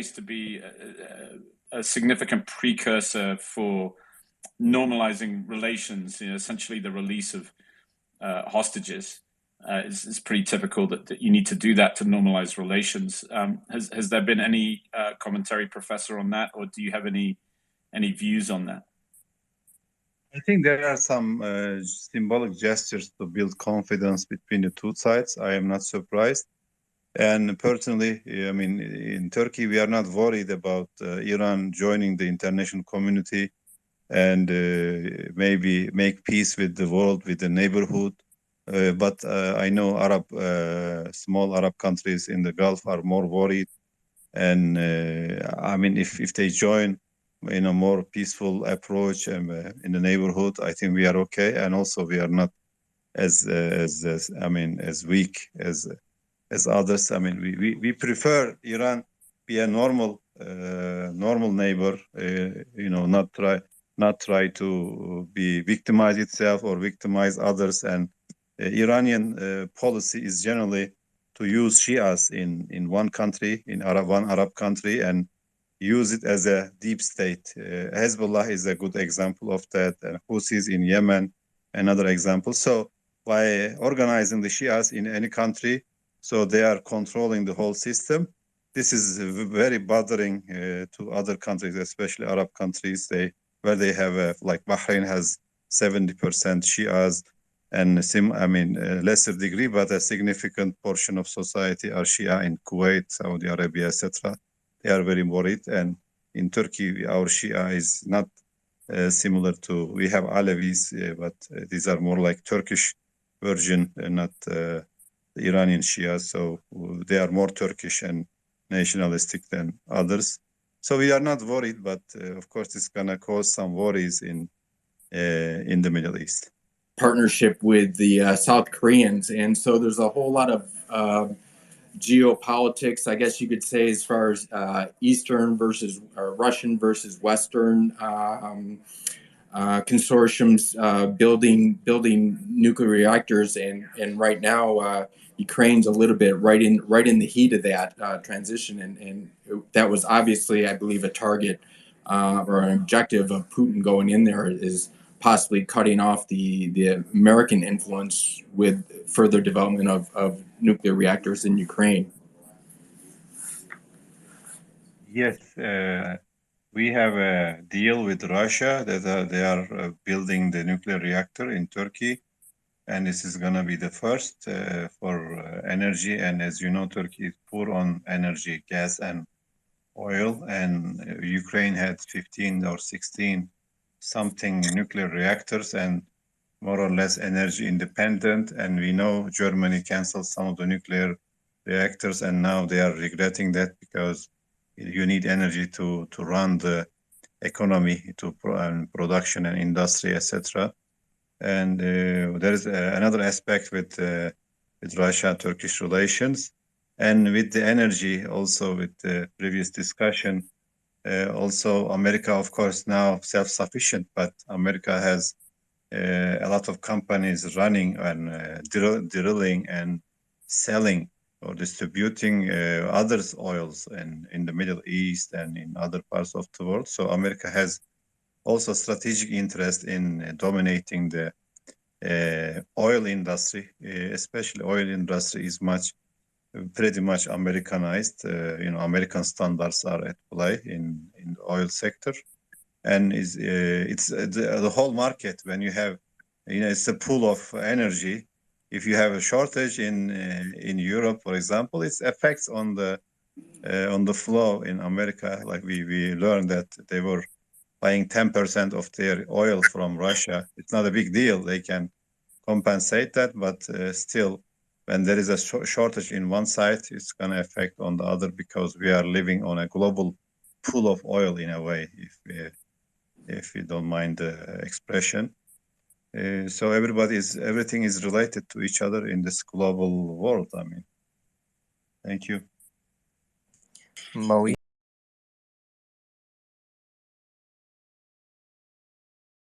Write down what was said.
to be a significant precursor for normalizing relations. Essentially the release of hostages is pretty typical that you need to do that to normalize relations. Has there been any commentary, Professor, on that, or do you have any views on that? I think there are some symbolic gestures to build confidence between the two sides. I am not surprised. And personally, I mean, in Turkey, we are not worried about Iran joining the international community and maybe make peace with the world, with the neighborhood. But I know small Arab countries in the Gulf are more worried. And I mean, if they join in a more peaceful approach in the neighborhood, I think we are okay. And also, we are not as weak as others. I mean, we prefer Iran be a normal neighbor. Not try to be victimize itself or victimize others. And Iranian policy is generally to use Shias in one country, one Arab country, and use it as a deep state. Hezbollah is a good example of that, and Houthis in Yemen, another example. So by organizing the Shias in any country, so they are controlling the whole system. This is very bothering to other countries, especially Arab countries, where they have, like Bahrain has 70% Shias, and lesser degree, but a significant portion of society are Shia in Kuwait, Saudi Arabia, etc. They are very worried. And in Turkey, our Shia is not similar to, we have Alevis, but these are more like Turkish version, not the Iranian Shia. So they are more Turkish and nationalistic than others. So we are not worried, but of course, it's going to cause some worries in the Middle East. Partnership with the South Koreans, and so there's a whole lot of geopolitics, I guess you could say, as far as Eastern versus Russian versus Western consortiums building nuclear reactors, and right now Ukraine's a little bit right in the heat of that transition, and that was obviously, I believe, a target or an objective of Putin going in there is possibly cutting off the American influence with further development of nuclear reactors in Ukraine. Yes, we have a deal with Russia that they are building the nuclear reactor in Turkey, and this is going to be the first for energy. And as you know, Turkey is poor on energy, gas and oil, and Ukraine had 15 or 16 something nuclear reactors and more or less energy independent. And we know Germany canceled some of the nuclear reactors, and now they are regretting that because you need energy to run the economy, production and industry, etc. And there is another aspect with Russia-Turkish relations, and with the energy also with the previous discussion. Also, America, of course, now self-sufficient, but America has a lot of companies running and drilling and selling or distributing others oils in the Middle East and in other parts of the world. So America has also strategic interest in dominating the oil industry, especially oil industry is pretty much Americanized. American standards are at play in the oil sector, and it's the whole market. When you have, it's a pool of energy. If you have a shortage in Europe, for example, it affects on the flow in America. Like we learned that they were buying 10% of their oil from Russia. It's not a big deal. They can compensate that, but still, when there is a shortage in one side, it's going to affect on the other, because we are living on a global pool of oil in a way, if you don't mind the expression. So everything is related to each other in this global world. I mean, thank you. Mo,